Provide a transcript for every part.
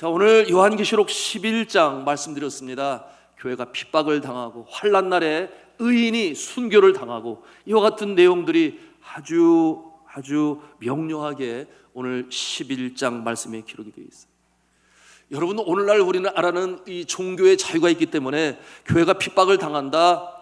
자, 오늘 요한계시록 11장 말씀드렸습니다. 교회가 핍박을 당하고 환난 날에 의인이 순교를 당하고 이와 같은 내용들이 아주 명료하게 오늘 11장 말씀에 기록이 되어 있어요. 여러분, 오늘날 우리는 알아는 이 종교의 자유가 있기 때문에 교회가 핍박을 당한다,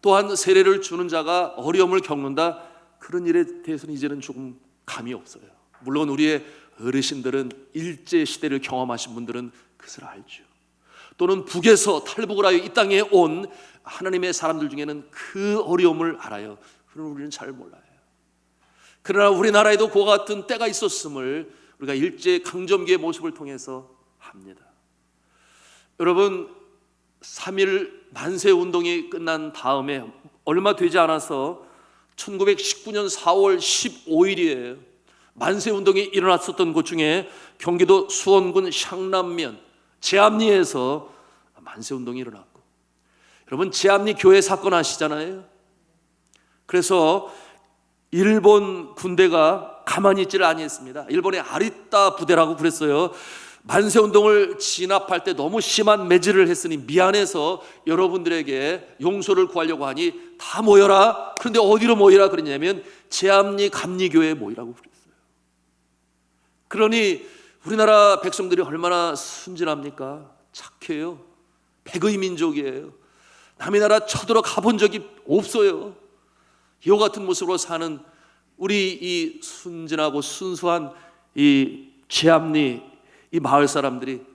또한 세례를 주는 자가 어려움을 겪는다, 그런 일에 대해서는 이제는 조금 감이 없어요. 물론 우리의 어르신들은 일제시대를 경험하신 분들은 그것을 알죠. 또는 북에서 탈북을 하여 이 땅에 온 하나님의 사람들 중에는 그 어려움을 알아요. 그러나 우리는 잘 몰라요. 그러나 우리나라에도 그와 같은 때가 있었음을 우리가 일제 강점기의 모습을 통해서 합니다. 여러분, 3.1 만세운동이 끝난 다음에 얼마 되지 않아서 1919년 4월 15일이에요. 만세운동이 일어났었던 곳 중에 경기도 수원군 향남면 제암리에서 만세운동이 일어났고, 여러분 제암리 교회 사건 아시잖아요. 그래서 일본 군대가 가만히 있지를 아니했습니다. 일본의 아리따 부대라고 그랬어요. 만세운동을 진압할 때 너무 심한 매질을 했으니 미안해서 여러분들에게 용서를 구하려고 하니 다 모여라. 그런데 어디로 모이라 그랬냐면 제암리 감리교회에 모이라고 그랬어요. 그러니 우리나라 백성들이 얼마나 순진합니까? 착해요. 백의 민족이에요. 남의 나라 쳐들어 가본 적이 없어요. 이와 같은 모습으로 사는 우리 이 순진하고 순수한 이 제암리 이 마을 사람들이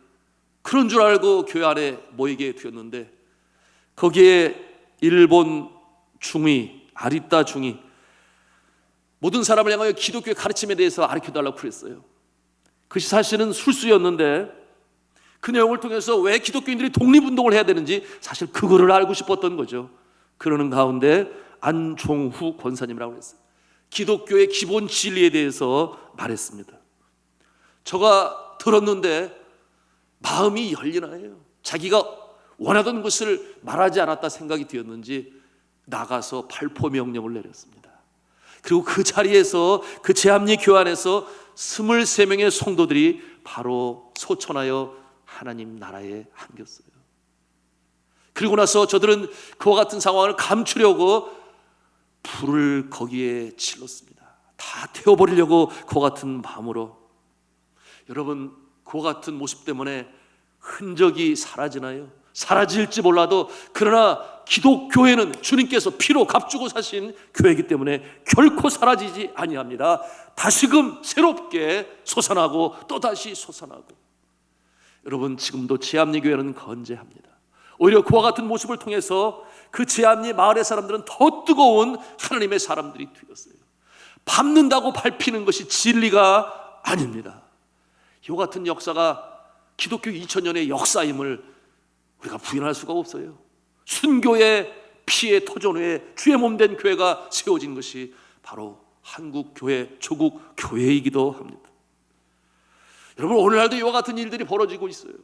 그런 줄 알고 교회 안에 모이게 되었는데, 거기에 일본 중위 아리따 중위 모든 사람을 향하여 기독교의 가르침에 대해서 가르쳐달라고 그랬어요. 그것이 사실은 술수였는데 그 내용을 통해서 왜 기독교인들이 독립운동을 해야 되는지 사실 그거를 알고 싶었던 거죠. 그러는 가운데 안종후 권사님이라고 했어요. 기독교의 기본 진리에 대해서 말했습니다. 저가 들었는데 마음이 열리나요? 자기가 원하던 것을 말하지 않았다 생각이 되었는지 나가서 발포 명령을 내렸습니다. 그리고 그 자리에서 그 제암리 교환에서 23명의 성도들이 바로 소천하여 하나님 나라에 안겼어요. 그리고 나서 저들은 그와 같은 상황을 감추려고 불을 거기에 질렀습니다. 다 태워버리려고 그와 같은 마음으로. 여러분, 그와 같은 모습 때문에 흔적이 사라지나요? 사라질지 몰라도 그러나 기독교회는 주님께서 피로 값주고 사신 교회이기 때문에 결코 사라지지 아니합니다. 다시금 새롭게 솟아나고 또다시 솟아나고. 여러분, 지금도 제암리 교회는 건재합니다. 오히려 그와 같은 모습을 통해서 그 제암리 마을의 사람들은 더 뜨거운 하나님의 사람들이 되었어요. 밟는다고 밟히는 것이 진리가 아닙니다. 이와 같은 역사가 기독교 2000년의 역사임을 우리가 부인할 수가 없어요. 순교의 피의 터전 후에 주의 몸된 교회가 세워진 것이 바로 한국 교회, 조국 교회이기도 합니다. 여러분, 오늘날도 이와 같은 일들이 벌어지고 있어요.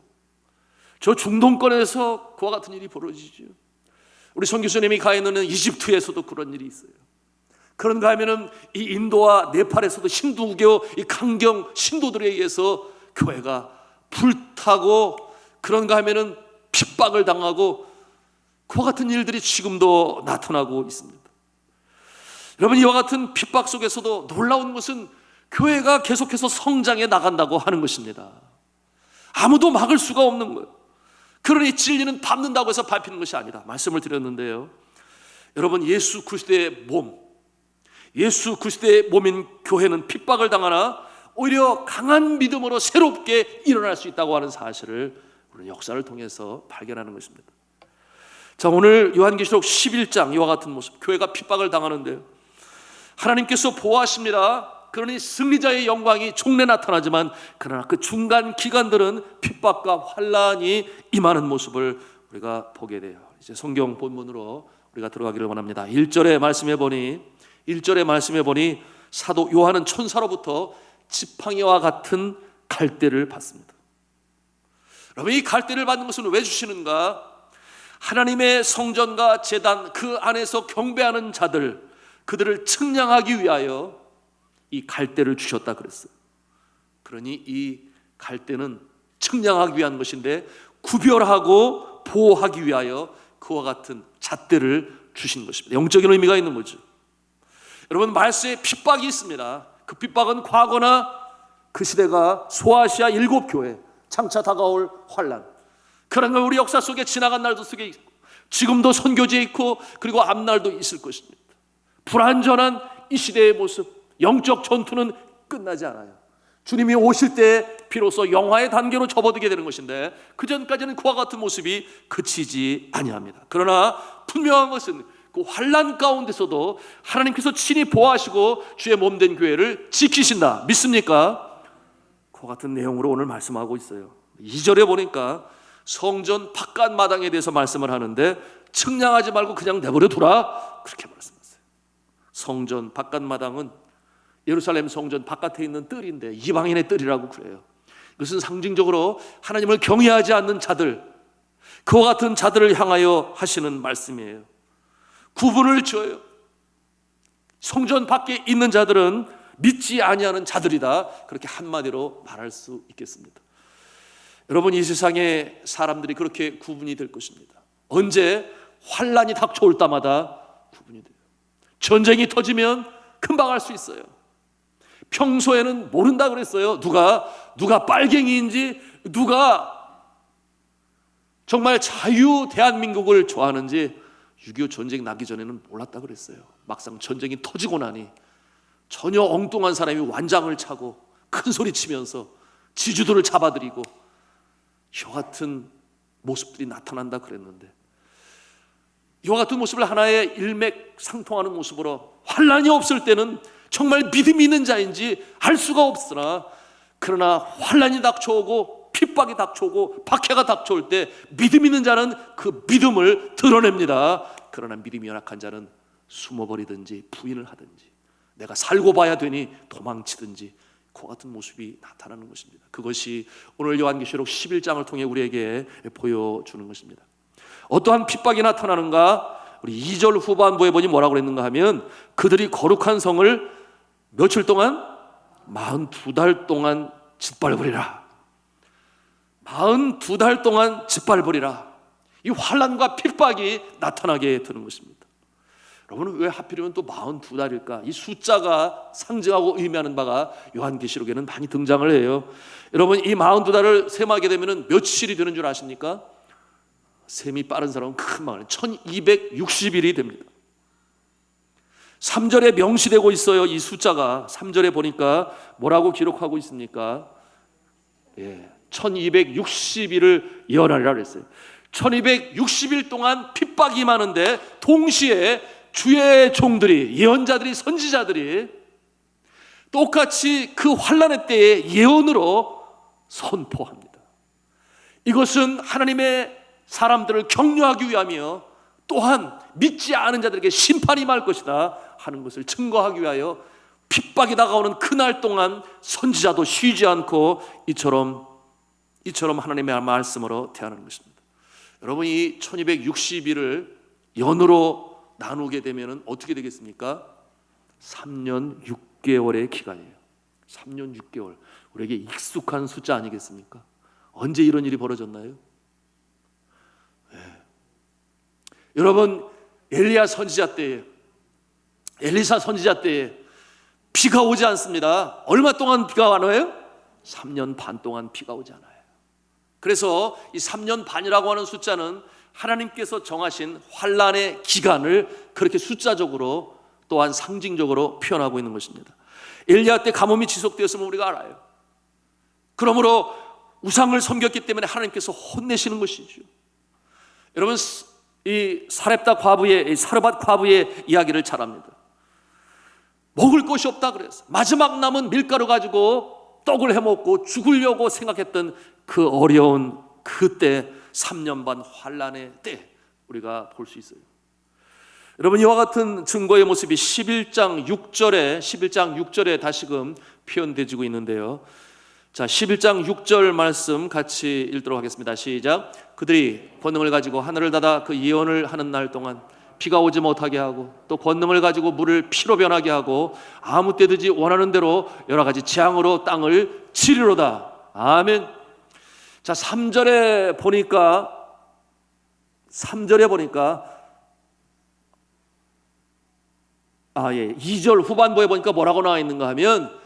저 중동권에서 그와 같은 일이 벌어지죠. 우리 선 교수님이 가 있는 이집트에서도 그런 일이 있어요. 그런가 하면은 이 인도와 네팔에서도 힌두교 이 강경 신도들에 의해서 교회가 불타고, 그런가 하면은 핍박을 당하고, 그와 같은 일들이 지금도 나타나고 있습니다. 여러분, 이와 같은 핍박 속에서도 놀라운 것은 교회가 계속해서 성장해 나간다고 하는 것입니다. 아무도 막을 수가 없는 거예요. 그러니 진리는 밟는다고 해서 밟히는 것이 아니다 말씀을 드렸는데요. 여러분, 예수 그리스도의 몸, 예수 그리스도의 몸인 교회는 핍박을 당하나 오히려 강한 믿음으로 새롭게 일어날 수 있다고 하는 사실을 우리는 역사를 통해서 발견하는 것입니다. 자, 오늘 요한계시록 11장 이와 같은 모습, 교회가 핍박을 당하는데요, 하나님께서 보호하십니다. 그러니 승리자의 영광이 종래 나타나지만 그러나 그 중간 기간들은 핍박과 환난이 임하는 모습을 우리가 보게 돼요. 이제 성경 본문으로 우리가 들어가기를 원합니다. 1절에 말씀해 보니 사도 요한은 천사로부터 지팡이와 같은 갈대를 받습니다. 여러분, 이 갈대를 받는 것은 왜 주시는가? 하나님의 성전과 제단 그 안에서 경배하는 자들, 그들을 측량하기 위하여 이 갈대를 주셨다 그랬어요. 그러니 이 갈대는 측량하기 위한 것인데 구별하고 보호하기 위하여 그와 같은 잣대를 주신 것입니다. 영적인 의미가 있는 거죠. 여러분, 말세에 핍박이 있습니다. 그 핍박은 과거나 그 시대가 소아시아 7교회 장차 다가올 환난, 그런 건 우리 역사 속에 지나간 날도 속에 있고 지금도 선교지에 있고 그리고 앞날도 있을 것입니다. 불완전한 이 시대의 모습, 영적 전투는 끝나지 않아요. 주님이 오실 때 비로소 영화의 단계로 접어들게 되는 것인데 그 전까지는 그와 같은 모습이 그치지 아니합니다. 그러나 분명한 것은 그 환난 가운데서도 하나님께서 친히 보호하시고 주의 몸된 교회를 지키신다. 믿습니까? 그와 같은 내용으로 오늘 말씀하고 있어요. 2절에 보니까 성전 바깥 마당에 대해서 말씀을 하는데 측량하지 말고 그냥 내버려 두라, 그렇게 말씀하세요. 성전 바깥 마당은 예루살렘 성전 바깥에 있는 뜰인데 이방인의 뜰이라고 그래요. 이것은 상징적으로 하나님을 경외하지 않는 자들, 그와 같은 자들을 향하여 하시는 말씀이에요. 구분을 줘요. 성전 밖에 있는 자들은 믿지 아니하는 자들이다, 그렇게 한마디로 말할 수 있겠습니다. 여러분, 이 세상에 사람들이 그렇게 구분이 될 것입니다. 언제 환란이 닥쳐올 때마다 구분이 돼요. 전쟁이 터지면 금방 알 수 있어요. 평소에는 모른다 그랬어요. 누가 빨갱이인지, 누가 정말 자유 대한민국을 좋아하는지 6.25 전쟁 나기 전에는 몰랐다 그랬어요. 막상 전쟁이 터지고 나니 전혀 엉뚱한 사람이 완장을 차고 큰 소리 치면서 지주들을 잡아들이고 이와 같은 모습들이 나타난다 그랬는데, 이와 같은 모습을 하나의 일맥상통하는 모습으로 환란이 없을 때는 정말 믿음이 있는 자인지 알 수가 없으나, 그러나 환란이 닥쳐오고 핍박이 닥쳐오고 박해가 닥쳐올 때 믿음 있는 자는 그 믿음을 드러냅니다. 그러나 믿음이 연약한 자는 숨어버리든지 부인을 하든지 내가 살고 봐야 되니 도망치든지 그와 같은 모습이 나타나는 것입니다. 그것이 오늘 요한계시록 11장을 통해 우리에게 보여주는 것입니다. 어떠한 핍박이 나타나는가? 우리 2절 후반부에 보니 뭐라고 그랬는가 하면 그들이 거룩한 성을 며칠 동안? 42달 동안 짓밟으리라. 42달 동안 짓밟으리라. 이 환난과 핍박이 나타나게 되는 것입니다. 여러분, 왜 하필이면 또 42달일까? 이 숫자가 상징하고 의미하는 바가 요한계시록에는 많이 등장을 해요. 여러분, 이 42달을 셈하게 되면 며칠이 되는 줄 아십니까? 셈이 빠른 사람은 금방 1260일이 됩니다. 3절에 명시되고 있어요. 이 숫자가 3절에 보니까 뭐라고 기록하고 있습니까? 1260일을 예언하리라 그랬어요. 1260일 동안 핍박이 많은데 동시에 주의 종들이, 예언자들이, 선지자들이 똑같이 그 환난의 때에 예언으로 선포합니다. 이것은 하나님의 사람들을 격려하기 위하며 또한 믿지 않은 자들에게 심판이 임할 것이다 하는 것을 증거하기 위하여 핍박이 다가오는 그날 동안 선지자도 쉬지 않고 이처럼 하나님의 말씀으로 대하는 것입니다. 여러분, 이 1260일을 연으로 나누게 되면 어떻게 되겠습니까? 3년 6개월의 기간이에요. 3년 6개월. 우리에게 익숙한 숫자 아니겠습니까? 언제 이런 일이 벌어졌나요? 여러분, 엘리야 선지자 때에, 엘리사 선지자 때에 비가 오지 않습니다. 얼마 동안 비가 안 와요? 3년 반 동안 비가 오지 않아요. 그래서 이 3년 반이라고 하는 숫자는 하나님께서 정하신 환란의 기간을 그렇게 숫자적으로 또한 상징적으로 표현하고 있는 것입니다. 엘리야 때 가뭄이 지속되었으면 우리가 알아요. 그러므로 우상을 섬겼기 때문에 하나님께서 혼내시는 것이죠. 여러분, 이 사렙다 과부의, 사르밧 과부의 이야기를 잘 압니다. 먹을 것이 없다 그랬어요. 마지막 남은 밀가루 가지고 떡을 해먹고 죽으려고 생각했던 그 어려운 그때 3년 반 환란의 때 우리가 볼 수 있어요. 여러분, 이와 같은 증거의 모습이 11장 6절에 다시금 표현되어지고 있는데요. 자, 11장 6절 말씀 같이 읽도록 하겠습니다. 시작. 그들이 권능을 가지고 하늘을 닫아 그 예언을 하는 날 동안 비가 오지 못하게 하고 또 권능을 가지고 물을 피로 변하게 하고 아무 때든지 원하는 대로 여러 가지 재앙으로 땅을 치리로다. 아멘. 자, 3절에 보니까 2절 후반부에 보니까 뭐라고 나와 있는가 하면,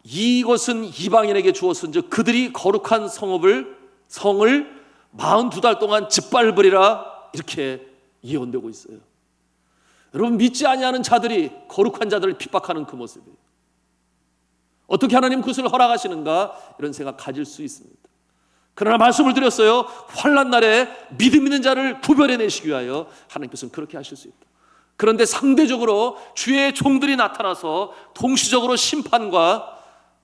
이것은 이방인에게 주었은즉 그들이 거룩한 성을 42달 동안 짓밟으리라, 이렇게 예언되고 있어요. 여러분, 믿지 아니하는 자들이 거룩한 자들을 핍박하는 그 모습이에요. 어떻게 하나님 그것을 허락하시는가, 이런 생각 가질 수 있습니다. 그러나 말씀을 드렸어요. 환난 날에 믿음 있는 자를 구별해내시기 위하여 하나님께서는 그렇게 하실 수 있다. 그런데 상대적으로 주의 종들이 나타나서 동시적으로 심판과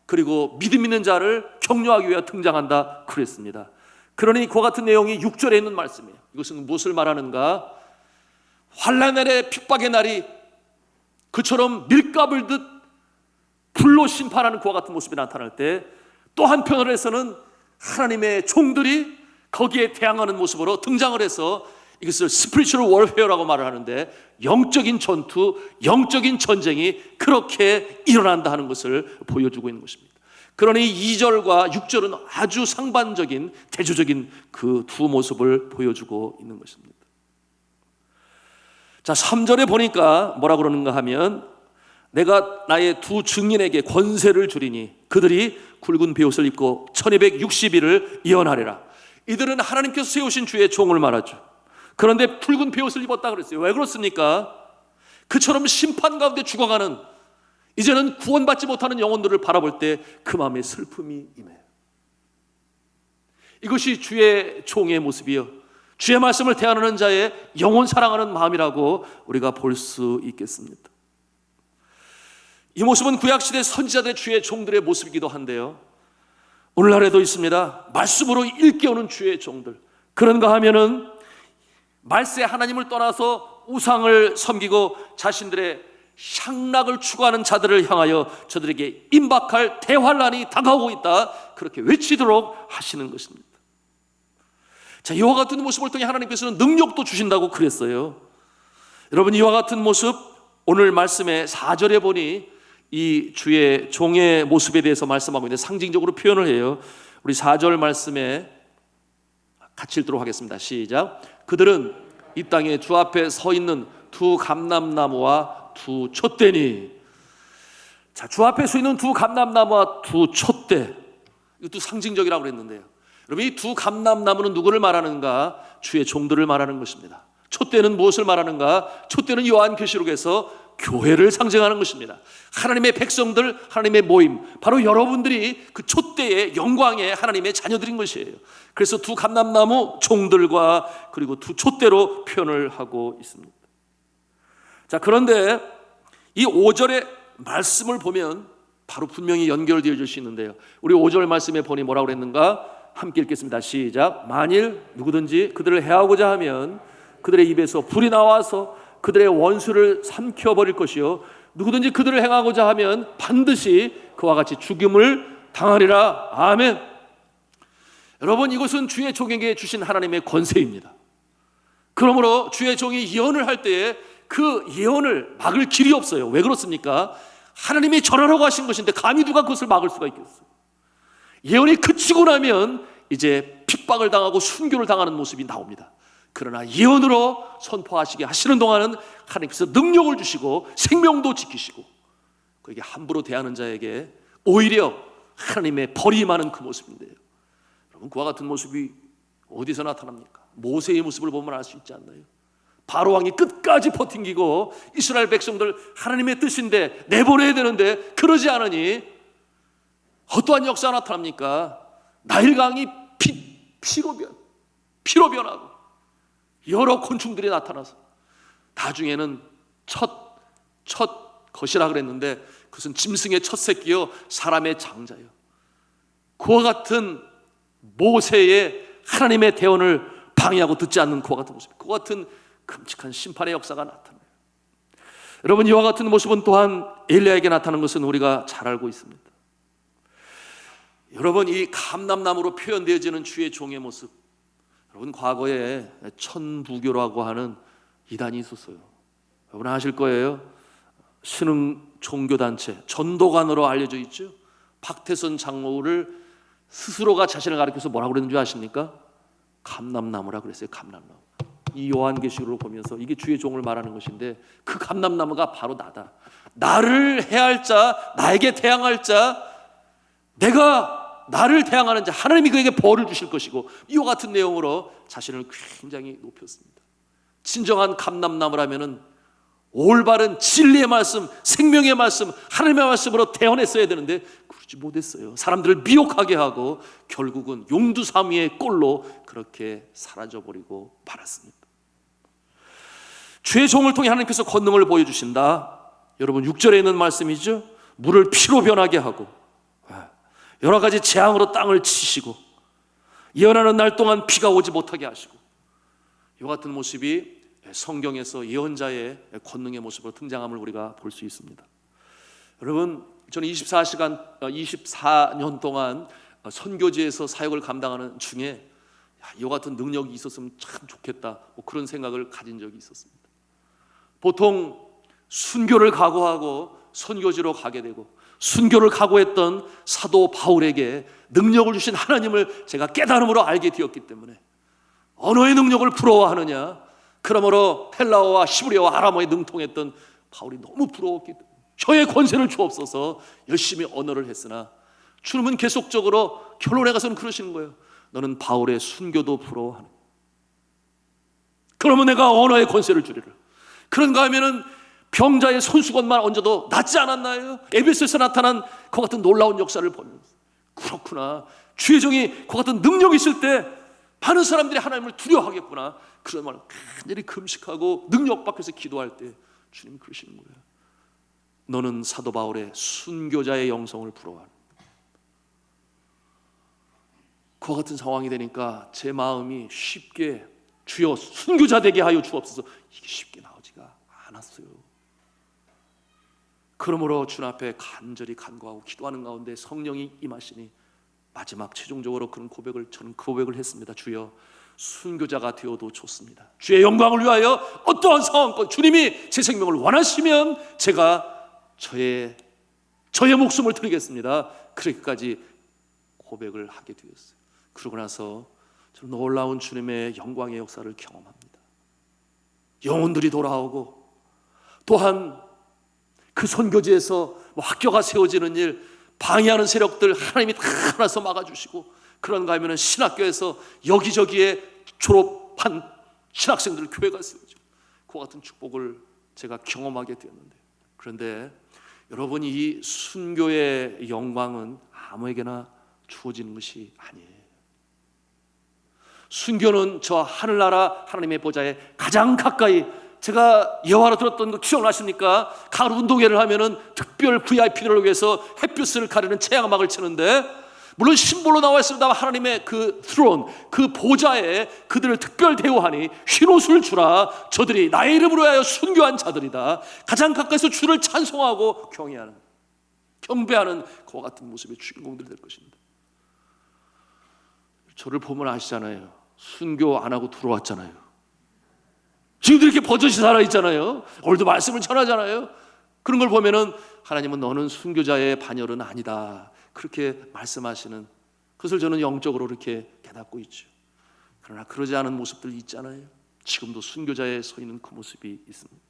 그리고 믿음 있는 자를 격려하기 위해 등장한다 그랬습니다. 그러니 그와 같은 내용이 6절에 있는 말씀이에요. 이것은 무엇을 말하는가? 환난 날의 핍박의 날이 그처럼 밀가불 듯 불로 심판하는 그와 같은 모습이 나타날 때, 또 한편으로서는 하나님의 종들이 거기에 대항하는 모습으로 등장을 해서 이것을 스피리추얼 월페어라고 말을 하는데, 영적인 전투, 영적인 전쟁이 그렇게 일어난다 하는 것을 보여주고 있는 것입니다. 그러니 2절과 6절은 아주 상반적인 대조적인 그 두 모습을 보여주고 있는 것입니다. 자, 3절에 보니까 뭐라 그러는가 하면, 내가 나의 두 증인에게 권세를 주리니 그들이 굵은 베옷을 입고 1260일을 예언하리라. 이들은 하나님께서 세우신 주의 종을 말하죠. 그런데 붉은 베옷을 입었다 그랬어요. 왜 그렇습니까? 그처럼 심판 가운데 죽어가는, 이제는 구원받지 못하는 영혼들을 바라볼 때 그 마음에 슬픔이 임해요. 이것이 주의 종의 모습이요, 주의 말씀을 대하는 자의 영혼 사랑하는 마음이라고 우리가 볼 수 있겠습니다. 이 모습은 구약시대 선지자들의 주의 종들의 모습이기도 한데요, 오늘날에도 있습니다. 말씀으로 일깨우는 주의 종들. 그런가 하면은 말세 하나님을 떠나서 우상을 섬기고 자신들의 향락을 추구하는 자들을 향하여 저들에게 임박할 대환란이 다가오고 있다, 그렇게 외치도록 하시는 것입니다. 자, 이와 같은 모습을 통해 하나님께서는 능력도 주신다고 그랬어요. 여러분, 이와 같은 모습, 오늘 말씀의 4절에 보니 이 주의 종의 모습에 대해서 말씀하고 있는데 상징적으로 표현을 해요. 우리 4절 말씀에 같이 읽도록 하겠습니다. 시작. 그들은 이 땅에 주 앞에 서 있는 두 감람나무와 두 촛대니. 자, 주 앞에 서 있는 두 감람나무와 두 촛대, 이것도 상징적이라고 그랬는데요. 여러분, 이 두 감람나무는 누구를 말하는가? 주의 종들을 말하는 것입니다. 촛대는 무엇을 말하는가? 촛대는 요한계시록에서 교회를 상징하는 것입니다. 하나님의 백성들, 하나님의 모임, 바로 여러분들이 그 촛대의 영광의 하나님의 자녀들인 것이에요. 그래서 두 감람나무 종들과 그리고 두 촛대로 표현을 하고 있습니다. 자, 그런데 이 5절의 말씀을 보면 바로 분명히 연결되어 줄 수 있는데요. 우리 5절 말씀에 보니 뭐라고 그랬는가? 함께 읽겠습니다. 시작. 만일 누구든지 그들을 해하고자 하면 그들의 입에서 불이 나와서 그들의 원수를 삼켜버릴 것이요, 누구든지 그들을 행하고자 하면 반드시 그와 같이 죽임을 당하리라. 아멘. 여러분, 이것은 주의 종에게 주신 하나님의 권세입니다. 그러므로 주의 종이 예언을 할 때에 그 예언을 막을 길이 없어요. 왜 그렇습니까? 하나님이 절하라고 하신 것인데 감히 누가 그것을 막을 수가 있겠어요? 예언이 그치고 나면 이제 핍박을 당하고 순교를 당하는 모습이 나옵니다. 그러나 예언으로 선포하시게 하시는 동안은 하나님께서 능력을 주시고 생명도 지키시고, 그에게 함부로 대하는 자에게 오히려 하나님의 벌이 임하는 그 모습인데요. 여러분, 그와 같은 모습이 어디서 나타납니까? 모세의 모습을 보면 알 수 있지 않나요? 바로 왕이 끝까지 버팅기고 이스라엘 백성들 하나님의 뜻인데 내보내야 되는데 그러지 않으니 어떠한 역사가 나타납니까? 나일강이 피로 변하고 여러 곤충들이 나타나서 나중에는 첫 것이라 그랬는데 그것은 짐승의 첫 새끼요 사람의 장자요. 그와 같은 모세의 하나님의 대언을 방해하고 듣지 않는 그와 같은 모습, 그와 같은 끔찍한 심판의 역사가 나타나요. 여러분, 이와 같은 모습은 또한 엘리야에게 나타나는 것은 우리가 잘 알고 있습니다. 여러분, 이 감람나무로 표현되어지는 주의 종의 모습, 여러분, 과거에 천부교라고 하는 이단이 있었어요. 여러분 아실 거예요. 신흥 종교단체 전도관으로 알려져 있죠. 박태선 장로를 스스로가 자신을 가리켜서 뭐라고 그랬는지 아십니까? 감람나무라 그랬어요. 감람나무. 이 요한계시록을 보면서 이게 주의 종을 말하는 것인데 그 감람나무가 바로 나다. 나를 해할 자, 나에게 대항할 자, 내가 나를 대항하는 자, 하나님이 그에게 벌을 주실 것이고, 이와 같은 내용으로 자신을 굉장히 높였습니다. 진정한 감람나무라면은 올바른 진리의 말씀, 생명의 말씀, 하나님의 말씀으로 대언했어야 되는데 그러지 못했어요. 사람들을 미혹하게 하고 결국은 용두사미의 꼴로 그렇게 사라져버리고 말았습니다. 주의 종을 통해 하나님께서 권능을 보여주신다. 여러분 6절에 있는 말씀이죠. 물을 피로 변하게 하고 여러 가지 재앙으로 땅을 치시고 예언하는 날 동안 비가 오지 못하게 하시고, 이와 같은 모습이 성경에서 예언자의 권능의 모습으로 등장함을 우리가 볼 수 있습니다. 여러분, 저는 24년 동안 선교지에서 사역을 감당하는 중에 이와 같은 능력이 있었으면 참 좋겠다, 그런 생각을 가진 적이 있었습니다. 보통 순교를 각오하고 선교지로 가게 되고 순교를 각오했던 사도 바울에게 능력을 주신 하나님을 제가 깨달음으로 알게 되었기 때문에 언어의 능력을 부러워하느냐, 그러므로 헬라어와 히브리어와 아람어에 능통했던 바울이 너무 부러웠기 때문에 혀의 권세를 주옵소서 열심히 언어를 했으나 주님은 계속적으로 결론에 가서는 그러시는 거예요. 너는 바울의 순교도 부러워하네. 그러면 내가 언어의 권세를 주리라. 그런가 하면은 병자의 손수건만 얹어도 낫지 않았나요? 에베소에서 나타난 그 같은 놀라운 역사를 보면서 그렇구나, 주의 종이 그 같은 능력이 있을 때 많은 사람들이 하나님을 두려워하겠구나. 그런 말 간절히 금식하고 능력 밖에서 기도할 때 주님 그러시는 거예요. 너는 사도 바울의 순교자의 영성을 부러워하는. 그와 같은 상황이 되니까 제 마음이 쉽게 주여 순교자 되게 하여 주옵소서, 이게 쉽게 나오지가 않았어요. 그러므로 주님 앞에 간절히 간구하고 기도하는 가운데 성령이 임하시니 마지막 최종적으로 그런 저는 고백을 했습니다. 주여 순교자가 되어도 좋습니다. 주의 영광을 위하여 어떠한 상황권 주님이 제 생명을 원하시면 제가 저의 목숨을 드리겠습니다. 그렇게까지 고백을 하게 되었어요. 그러고 나서 저는 놀라운 주님의 영광의 역사를 경험합니다. 영혼들이 돌아오고 또한 그 선교지에서 학교가 세워지는 일, 방해하는 세력들 하나님이 다 하나서 막아주시고, 그런가 하면 신학교에서 여기저기에 졸업한 신학생들 교회가 세워지고, 그 같은 축복을 제가 경험하게 되었는데, 그런데 여러분, 이 순교의 영광은 아무에게나 주어지는 것이 아니에요. 순교는 저 하늘나라 하나님의 보좌에 가장 가까이, 제가 예화로 들었던 거 기억나십니까? 가을 운동회를 하면은 특별 VIP들을 위해서 햇볕을 가리는 채양막을 치는데, 물론 심볼로 나와 있습니다만 하나님의 그 스론, 그 보좌에 그들을 특별 대우하니 흰 옷을 주라. 저들이 나의 이름으로 하여 순교한 자들이다. 가장 가까이서 주를 찬송하고 경외하는, 경배하는 그와 같은 모습의 주인공들이 될 것입니다. 저를 보면 아시잖아요. 순교 안 하고 들어왔잖아요. 지금도 이렇게 버젓이 살아있잖아요. 오늘도 말씀을 전하잖아요. 그런 걸 보면은 하나님은 너는 순교자의 반열은 아니다, 그렇게 말씀하시는 그것을 저는 영적으로 이렇게 깨닫고 있죠. 그러나 그러지 않은 모습들이 있잖아요. 지금도 순교자에 서 있는 그 모습이 있습니다.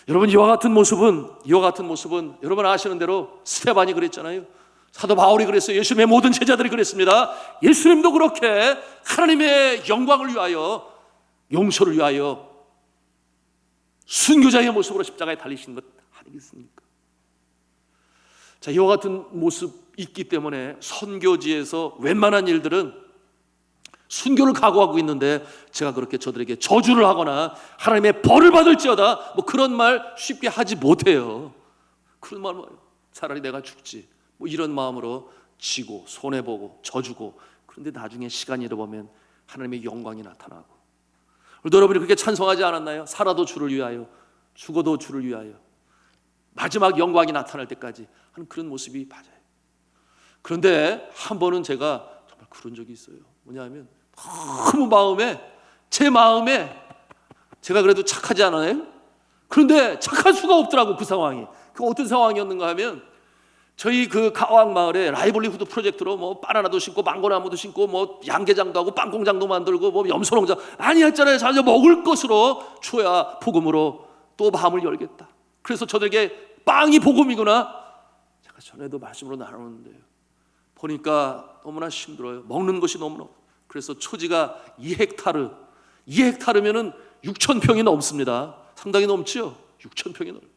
여러분, 이와 같은 모습은 여러분 아시는 대로 스테반이 그랬잖아요. 사도 바울이 그랬어요. 예수님의 모든 제자들이 그랬습니다. 예수님도 그렇게 하나님의 영광을 위하여, 용서를 위하여 순교자의 모습으로 십자가에 달리신 것 아니겠습니까? 자, 이와 같은 모습 있기 때문에 선교지에서 웬만한 일들은 순교를 각오하고 있는데, 제가 그렇게 저들에게 저주를 하거나 하나님의 벌을 받을지어다 그런 말 쉽게 하지 못해요. 그런 말 뭐예요? 차라리 내가 죽지, 이런 마음으로 지고 손해보고 져주고, 그런데 나중에 시간이 들어보면 하나님의 영광이 나타나고, 여러분이 그렇게 찬송하지 않았나요? 살아도 주를 위하여, 죽어도 주를 위하여, 마지막 영광이 나타날 때까지 하는 그런 모습이 맞아요. 그런데 한 번은 제가 정말 그런 적이 있어요. 뭐냐면 너무 제 마음에 제가 그래도 착하지 않아요? 그런데 착할 수가 없더라고. 그 상황이. 그 어떤 상황이었는가 하면 저희 그 가왕 마을에 라이블리후드 프로젝트로 뭐 바나나도 심고 망고나무도 심고 뭐 양계장도 하고 빵 공장도 만들고 뭐 염소농장 많이 했잖아요. 자, 먹을 것으로 주어야 복음으로 또 마음을 열겠다. 그래서 저들에게 빵이 복음이구나. 제가 전에도 말씀으로 나누는데요. 보니까 너무나 힘들어요. 먹는 것이 너무나. 그래서 초지가 2헥타르면은 6,000평이 넘습니다. 상당히 넘죠. 6,000평이 넘어요.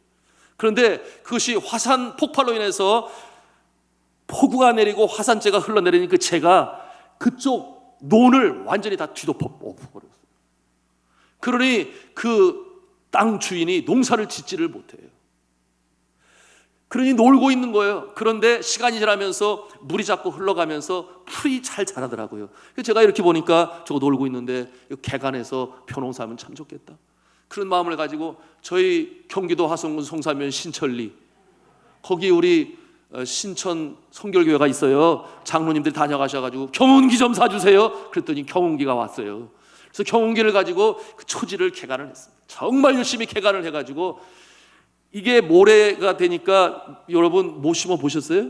그런데 그것이 화산 폭발로 인해서 폭우가 내리고 화산재가 흘러내리니 그 재가 그쪽 논을 완전히 다 뒤덮어버렸어요. 그러니 그 땅 주인이 농사를 짓지를 못해요. 그러니 놀고 있는 거예요. 그런데 시간이 지나면서 물이 자꾸 흘러가면서 풀이 잘 자라더라고요. 제가 이렇게 보니까 저거 놀고 있는데 개간해서 벼농사하면 참 좋겠다. 그런 마음을 가지고 저희 경기도 화성군 송사면 신천리 거기 우리 신천 성결교회가 있어요. 장로님들이 다녀가셔가지고 경운기 좀 사주세요. 그랬더니 경운기가 왔어요. 그래서 경운기를 가지고 그 초지를 개간을 했습니다. 정말 열심히 개간을 해가지고 이게 모래가 되니까 여러분 뭐 심어 보셨어요?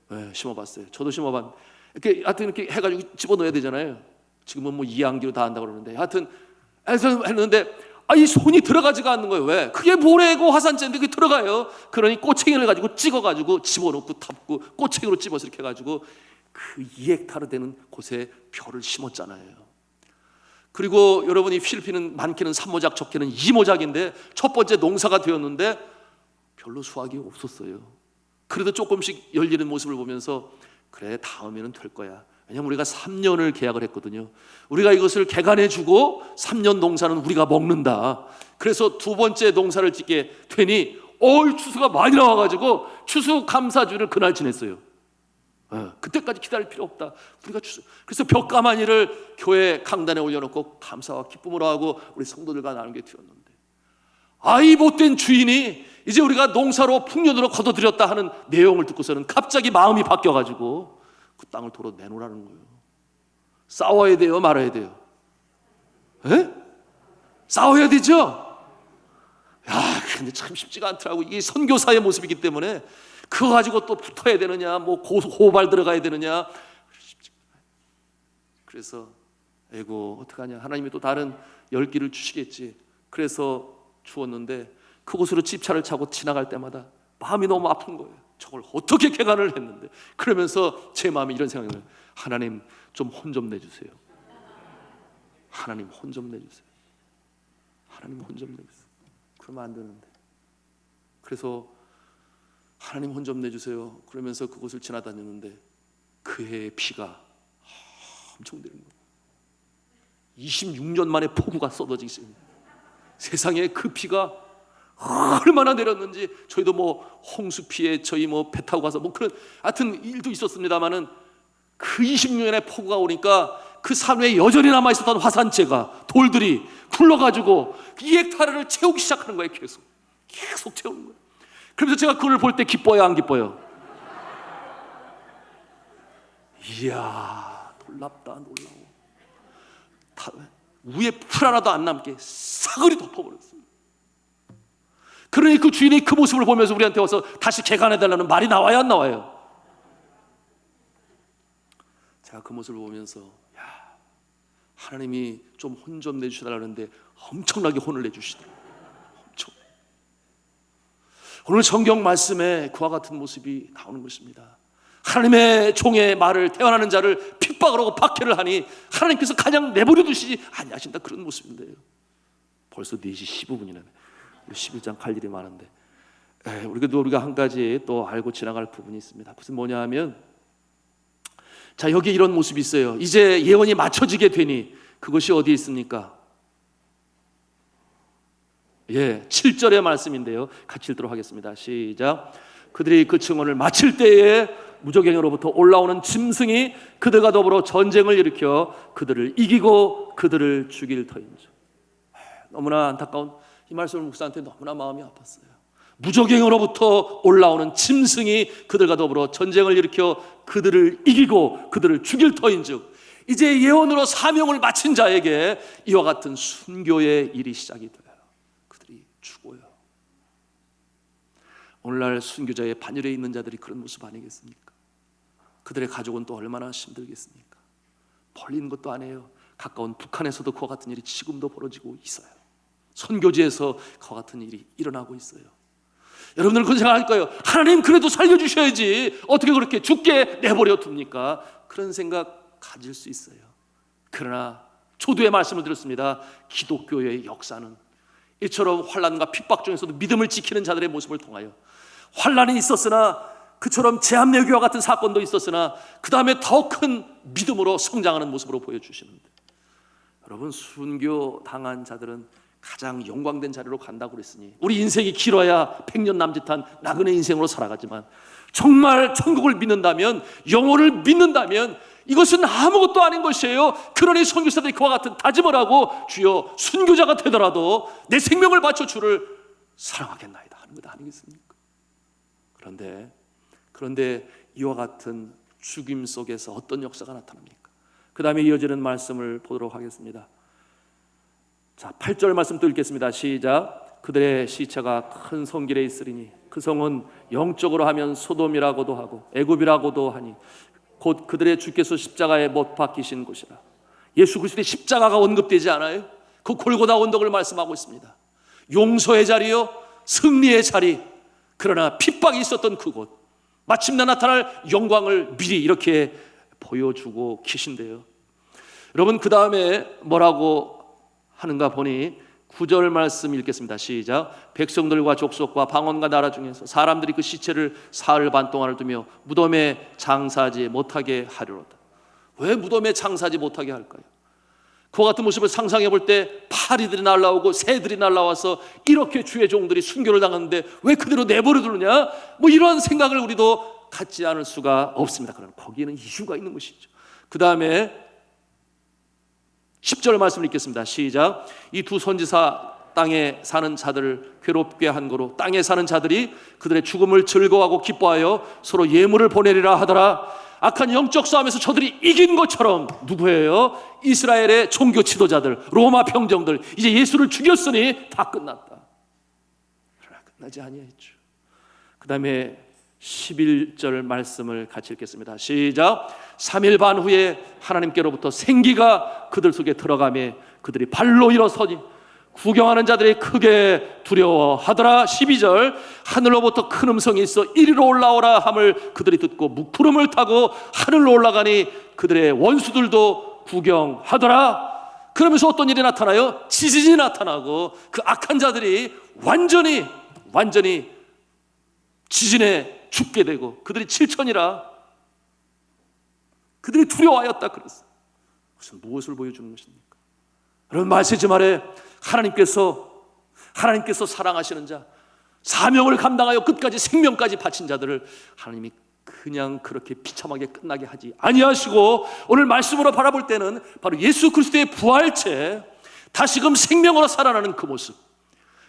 네, 심어봤어요. 저도 심어봤는데 이렇게 하여튼 이렇게 해가지고 집어넣어야 되잖아요. 지금은 뭐 이항기로 다 한다고 그러는데 하여튼 해서 했는데 이 손이 들어가지가 않는 거예요. 왜? 그게 모래고 화산재인데 그게 들어가요. 그러니 꼬챙이를 가지고 찍어가지고 집어넣고 탑고 꼬챙이로 집어서 이렇게 해가지고 그 2헥타르 되는 곳에 벼를 심었잖아요. 그리고 여러분이 필리핀은 많게는 3모작 적게는 2모작인데 첫 번째 농사가 되었는데 별로 수확이 없었어요. 그래도 조금씩 열리는 모습을 보면서 그래 다음에는 될 거야. 왜냐하면 우리가 3년을 계약을 했거든요. 우리가 이것을 개간해주고 3년 농사는 우리가 먹는다. 그래서 두 번째 농사를 짓게 되니 추수가 많이 나와가지고 추수감사주를 그날 지냈어요. 그때까지 기다릴 필요 없다. 우리가 그래서 벽가마니를 교회 강단에 올려놓고 감사와 기쁨으로 하고 우리 성도들과 나누게 되었는데 이 못된 주인이 이제 우리가 농사로 풍년으로 거둬들였다 하는 내용을 듣고서는 갑자기 마음이 바뀌어가지고 그 땅을 도로 내놓으라는 거예요. 싸워야 돼요, 말아야 돼요? 싸워야 되죠? 근데 참 쉽지가 않더라고. 이게 선교사의 모습이기 때문에 그거 가지고 또 붙어야 되느냐, 뭐 고발 들어가야 되느냐. 그래서 어떡하냐. 하나님이 또 다른 열기를 주시겠지. 그래서 주었는데 그곳으로 집차를 차고 지나갈 때마다 마음이 너무 아픈 거예요. 저걸 어떻게 개간을 했는데. 그러면서 제 마음이 이런 생각이 들어요. 하나님 좀 혼 좀 내주세요. 하나님 혼 좀 내주세요. 하나님 혼 좀 내주세요. 그러면 안 되는데. 그래서 하나님 혼 좀 내주세요. 그러면서 그곳을 지나다녔는데 그 해의 비가 엄청 내린 거예요. 26년 만에 폭우가 쏟아지기 시작합니다. 세상에 그 비가 얼마나 내렸는지 저희도 뭐 홍수 피해 저희 뭐 배 타고 가서 뭐 그런 하여튼 일도 있었습니다만은 그 26년의 폭우가 오니까 그 산 위에 여전히 남아 있었던 화산재가 돌들이 굴러가지고 2헥타르를 채우기 시작하는 거예요. 계속 채우는 거예요. 그래서 제가 그걸 볼 때 기뻐요, 안 기뻐요? 이야, 놀랍다, 놀라워. 위에 풀 하나도 안 남게 사거리 덮어버렸어요. 그러니 그 주인이 그 모습을 보면서 우리한테 와서 다시 개간해달라는 말이 나와요, 안 나와요? 제가 그 모습을 보면서 하나님이 좀 혼 좀 내주시라는데 엄청나게 혼을 내주시더라고요. 오늘 성경 말씀에 그와 같은 모습이 나오는 것입니다. 하나님의 종의 말을 태어나는 자를 핍박을 하고 박해를 하니 하나님께서 그냥 내버려 두시지 아니하신다, 그런 모습인데요. 벌써 4시 15분이네 11장 갈 일이 많은데 우리가 한 가지 또 알고 지나갈 부분이 있습니다. 무슨 뭐냐 하면 자, 여기 이런 모습이 있어요. 이제 예언이 맞춰지게 되니 그것이 어디에 있습니까? 7절의 말씀인데요. 같이 읽도록 하겠습니다. 시작. 그들이 그 증언을 마칠 때에 무적행으로부터 올라오는 짐승이 그들과 더불어 전쟁을 일으켜 그들을 이기고 그들을 죽일 터인즉. 너무나 안타까운 이 말씀을 묵사한테 너무나 마음이 아팠어요. 무적행으로부터 올라오는 짐승이 그들과 더불어 전쟁을 일으켜 그들을 이기고 그들을 죽일 터인즉. 이제 예언으로 사명을 마친 자에게 이와 같은 순교의 일이 시작이 돼요. 그들이 죽어요. 오늘날 순교자의 반열에 있는 자들이 그런 모습 아니겠습니까? 그들의 가족은 또 얼마나 힘들겠습니까? 멀리 있는 것도 아니에요. 가까운 북한에서도 그와 같은 일이 지금도 벌어지고 있어요. 선교지에서 그와 같은 일이 일어나고 있어요. 여러분들은 그런 생각할 거예요. 하나님 그래도 살려주셔야지 어떻게 그렇게 죽게 내버려 둡니까? 그런 생각 가질 수 있어요. 그러나 초두의 말씀을 드렸습니다. 기독교의 역사는 이처럼 환난과 핍박 중에서도 믿음을 지키는 자들의 모습을 통하여, 환난이 있었으나 그처럼 제압내기와 같은 사건도 있었으나 그 다음에 더 큰 믿음으로 성장하는 모습으로 보여주시는데, 여러분 순교 당한 자들은 가장 영광된 자리로 간다고 그랬으니, 우리 인생이 길어야 100년 남짓한 나그네 인생으로 살아가지만 정말 천국을 믿는다면, 영혼을 믿는다면 이것은 아무것도 아닌 것이에요. 그러니 선교사들이 그와 같은 다짐을 하고, 주여 순교자가 되더라도 내 생명을 바쳐 주를 사랑하겠나이다 하는 것 아니겠습니까? 그런데 이와 같은 죽임 속에서 어떤 역사가 나타납니까? 그 다음에 이어지는 말씀을 보도록 하겠습니다. 자, 8절 말씀 또 읽겠습니다. 시작. 그들의 시체가 큰 성길에 있으리니 그 성은 영적으로 하면 소돔이라고도 하고 애굽이라고도 하니 곧 그들의 주께서 십자가에 못 박히신 곳이라. 예수 그리스도의 십자가가 언급되지 않아요? 그 골고다 언덕을 말씀하고 있습니다. 용서의 자리요, 승리의 자리. 그러나 핍박이 있었던 그곳, 마침내 나타날 영광을 미리 이렇게 보여주고 계신데요. 여러분 그 다음에 뭐라고 하는가 보니 9절 말씀 읽겠습니다. 시작. 백성들과 족속과 방언과 나라 중에서 사람들이 그 시체를 사흘 반 동안을 두며 무덤에 장사하지 못하게 하려로다. 왜 무덤에 장사하지 못하게 할까요? 그와 같은 모습을 상상해 볼 때 파리들이 날라오고 새들이 날라와서 이렇게 주의 종들이 순교를 당하는데 왜 그대로 내버려 두느냐, 뭐 이런 생각을 우리도 갖지 않을 수가 없습니다. 그러나 거기에는 이유가 있는 것이죠. 그 다음에 10절 말씀을 읽겠습니다. 시작. 이 두 선지사 땅에 사는 자들을 괴롭게 한 거로 땅에 사는 자들이 그들의 죽음을 즐거워하고 기뻐하여 서로 예물을 보내리라 하더라. 악한 영적 싸움에서 저들이 이긴 것처럼, 누구예요? 이스라엘의 종교 지도자들, 로마 병정들, 이제 예수를 죽였으니 다 끝났다. 그러나 끝나지 아니했죠. 그 다음에 11절 말씀을 같이 읽겠습니다. 시작. 3일 반 후에 하나님께로부터 생기가 그들 속에 들어가며 그들이 발로 일어서니 구경하는 자들이 크게 두려워하더라. 12절. 하늘로부터 큰 음성이 있어 이리로 올라오라 함을 그들이 듣고 묵구름을 타고 하늘로 올라가니 그들의 원수들도 구경하더라. 그러면서 어떤 일이 나타나요? 지진이 나타나고 그 악한 자들이 완전히 지진에 죽게 되고, 그들이 7천이라 그들이 두려워하였다 그랬어요. 그것은 무엇을 보여주는 것입니까? 여러분 말세지 말에 하나님께서 사랑하시는 자, 사명을 감당하여 끝까지 생명까지 바친 자들을 하나님이 그냥 그렇게 비참하게 끝나게 하지 아니하시고, 오늘 말씀으로 바라볼 때는 바로 예수 그리스도의 부활체, 다시금 생명으로 살아나는 그 모습.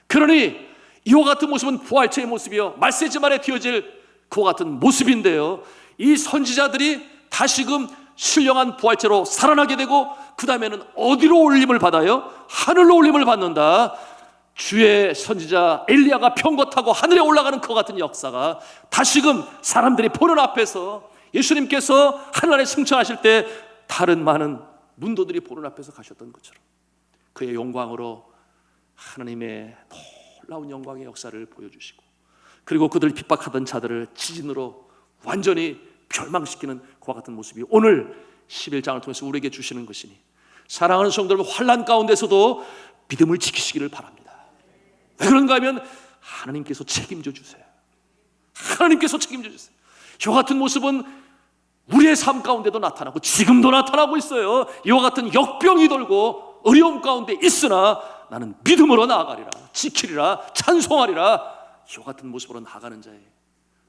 그러니 이와 같은 모습은 부활체의 모습이요, 말세지 말에 되어질 그와 같은 모습인데요, 이 선지자들이 다시금 신령한 부활체로 살아나게 되고 그 다음에는 어디로 올림을 받아요? 하늘로 올림을 받는다. 주의 선지자 엘리야가 병거 타고 하늘에 올라가는 그 같은 역사가 다시금 사람들이 보는 앞에서, 예수님께서 하늘에 승천하실 때 다른 많은 문도들이 보는 앞에서 가셨던 것처럼 그의 영광으로 하나님의 놀라운 영광의 역사를 보여주시고, 그리고 그들을 핍박하던 자들을 지진으로 완전히 멸망시키는 그와 같은 모습이 오늘 11장을 통해서 우리에게 주시는 것이니, 사랑하는 성도 여러분, 환난 가운데서도 믿음을 지키시기를 바랍니다. 왜 그런가 하면 하나님께서 책임져 주세요. 하나님께서 책임져 주세요. 이와 같은 모습은 우리의 삶 가운데도 나타나고 지금도 나타나고 있어요. 이와 같은 역병이 돌고 어려움 가운데 있으나 나는 믿음으로 나아가리라, 지키리라, 찬송하리라. 이와 같은 모습으로 나아가는 자예요.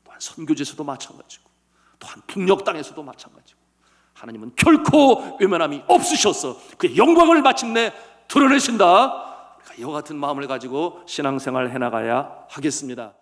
또한 선교지에서도 마찬가지고, 또한 북녘 땅에서도 마찬가지고, 하나님은 결코 외면함이 없으셔서 그의 영광을 마침내 드러내신다. 이와 같은 마음을 가지고 신앙생활 해나가야 하겠습니다.